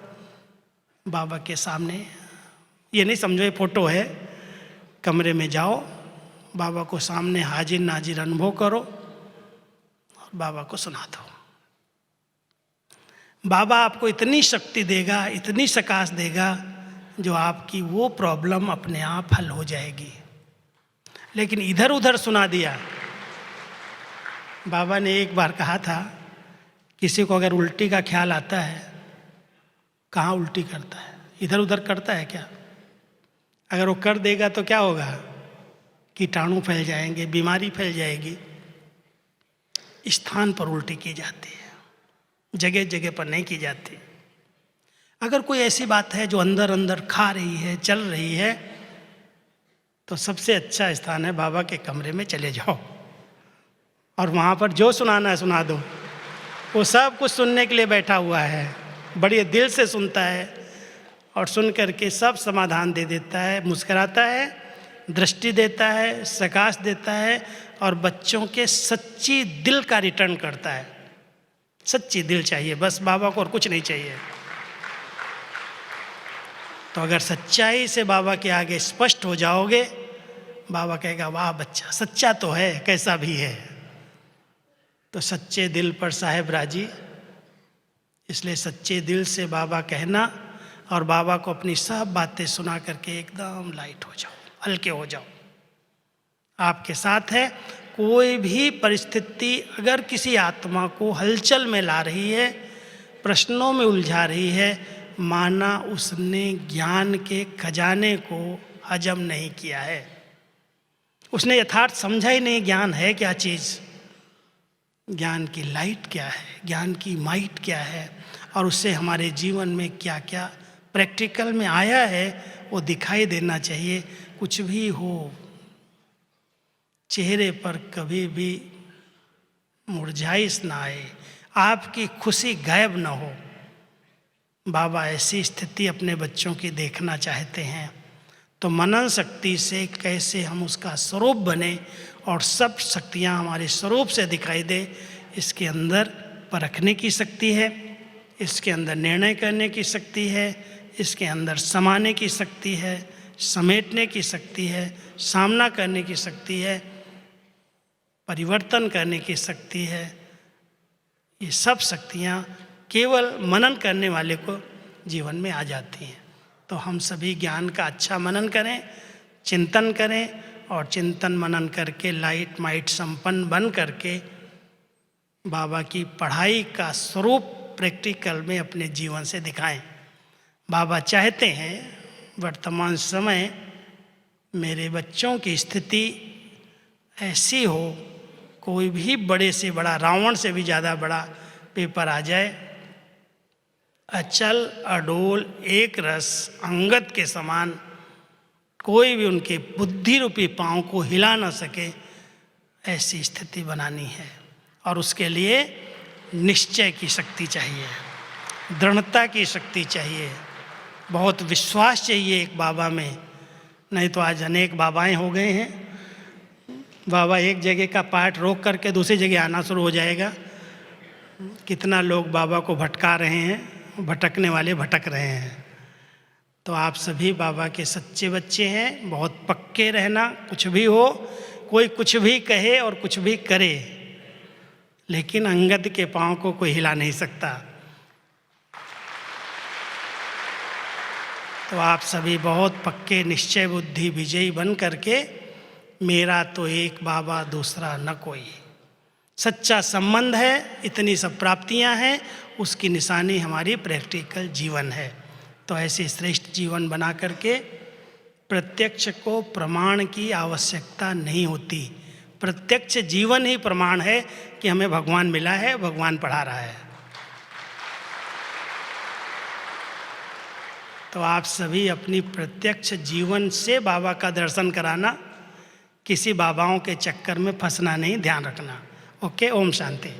[SPEAKER 1] बाबा के सामने, ये नहीं समझो ये फोटो है, कमरे में जाओ, बाबा को सामने हाजिर नाजिर अनुभव करो और बाबा को सुना दो। बाबा आपको इतनी शक्ति देगा, इतनी सकाश देगा, जो आपकी वो प्रॉब्लम अपने आप हल हो जाएगी। लेकिन इधर उधर सुना दिया। बाबा ने एक बार कहा था, किसी को अगर उल्टी का ख्याल आता है, कहाँ उल्टी करता है? इधर उधर करता है क्या? अगर वो कर देगा तो क्या होगा? कीटाणु फैल जाएंगे, बीमारी फैल जाएगी। स्थान पर उल्टी की जाती है, जगह जगह पर नहीं की जाती। अगर कोई ऐसी बात है जो अंदर अंदर खा रही है, चल रही है, तो सबसे अच्छा स्थान है बाबा के कमरे में चले जाओ और वहाँ पर जो सुनाना है सुना दो। वो सब कुछ सुनने के लिए बैठा हुआ है, बड़े दिल से सुनता है और सुन करके सब समाधान दे देता है, मुस्कुराता है, दृष्टि देता है, सकाश देता है और बच्चों के सच्ची दिल का रिटर्न करता है। सच्ची दिल चाहिए बस बाबा को, और कुछ नहीं चाहिए। तो अगर सच्चाई से बाबा के आगे स्पष्ट हो जाओगे, बाबा कहेगा वाह बच्चा सच्चा तो है, कैसा भी है। तो सच्चे दिल पर साहेब राजी, इसलिए सच्चे दिल से बाबा कहना और बाबा को अपनी सब बातें सुना करके एकदम लाइट हो जाओ, हल्के हो जाओ। आपके साथ है। कोई भी परिस्थिति अगर किसी आत्मा को हलचल में ला रही है, प्रश्नों में उलझा रही है, माना उसने ज्ञान के खजाने को हजम नहीं किया है, उसने यथार्थ समझा ही नहीं ज्ञान है क्या चीज़, ज्ञान की लाइट क्या है, ज्ञान की माइट क्या है, और उससे हमारे जीवन में क्या क्या प्रैक्टिकल में आया है वो दिखाई देना चाहिए। कुछ भी हो, चेहरे पर कभी भी मुरझाइश ना आए, आपकी खुशी गायब ना हो। बाबा ऐसी स्थिति अपने बच्चों की देखना चाहते हैं। तो मनन शक्ति से कैसे हम उसका स्वरूप बने और सब शक्तियाँ हमारे स्वरूप से दिखाई दे, इसके अंदर परखने की शक्ति है, इसके अंदर निर्णय करने की शक्ति है, इसके अंदर समाने की शक्ति है, समेटने की शक्ति है, सामना करने की शक्ति है, परिवर्तन करने की शक्ति है। ये सब शक्तियाँ केवल मनन करने वाले को जीवन में आ जाती हैं। तो हम सभी ज्ञान का अच्छा मनन करें, चिंतन करें और चिंतन मनन करके लाइट माइट संपन्न बन करके बाबा की पढ़ाई का स्वरूप प्रैक्टिकल में अपने जीवन से दिखाएं। बाबा चाहते हैं वर्तमान समय मेरे बच्चों की स्थिति ऐसी हो, कोई भी बड़े से बड़ा, रावण से भी ज़्यादा बड़ा पेपर आ जाए, अचल अडोल एक रस अंगद के समान कोई भी उनके बुद्धि रूपी पाँव को हिला न सके, ऐसी स्थिति बनानी है। और उसके लिए निश्चय की शक्ति चाहिए, दृढ़ता की शक्ति चाहिए, बहुत विश्वास चाहिए एक बाबा में। नहीं तो आज अनेक बाबाएं हो गए हैं, बाबा एक जगह का पाठ रोक करके दूसरी जगह आना शुरू हो जाएगा। कितना लोग बाबा को भटका रहे हैं, भटकने वाले भटक रहे हैं। तो आप सभी बाबा के सच्चे बच्चे हैं, बहुत पक्के रहना। कुछ भी हो, कोई कुछ भी कहे और कुछ भी करे, लेकिन अंगद के पांव को कोई हिला नहीं सकता। तो आप सभी बहुत पक्के निश्चय बुद्धि विजयी बन करके, मेरा तो एक बाबा दूसरा न कोई, सच्चा संबंध है, इतनी सब प्राप्तियां हैं, उसकी निशानी हमारी प्रैक्टिकल जीवन है। तो ऐसे श्रेष्ठ जीवन बना करके प्रत्यक्ष को प्रमाण की आवश्यकता नहीं होती। प्रत्यक्ष जीवन ही प्रमाण है कि हमें भगवान मिला है, भगवान पढ़ा रहा है। तो आप सभी अपनी प्रत्यक्ष जीवन से बाबा का दर्शन कराना, किसी बाबाओं के चक्कर में फंसना नहीं, ध्यान रखना। ओके, ओम शांति।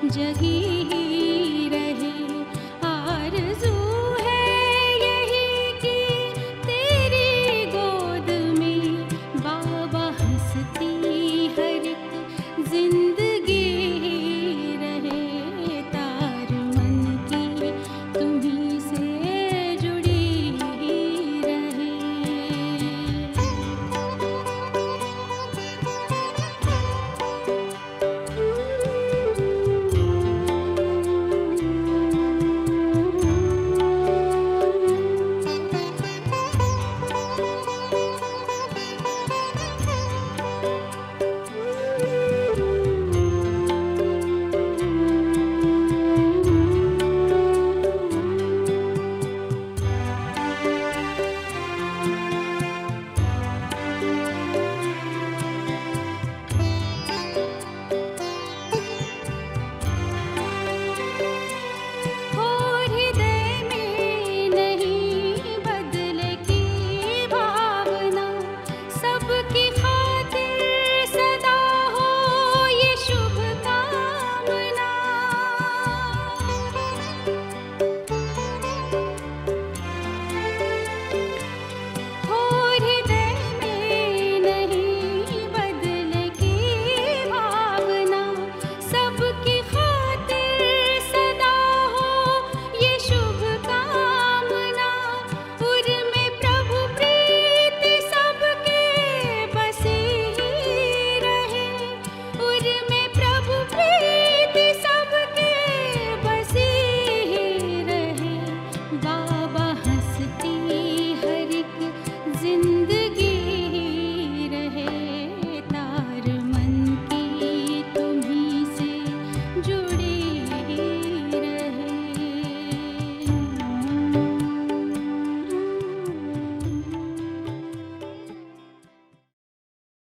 [SPEAKER 2] जगी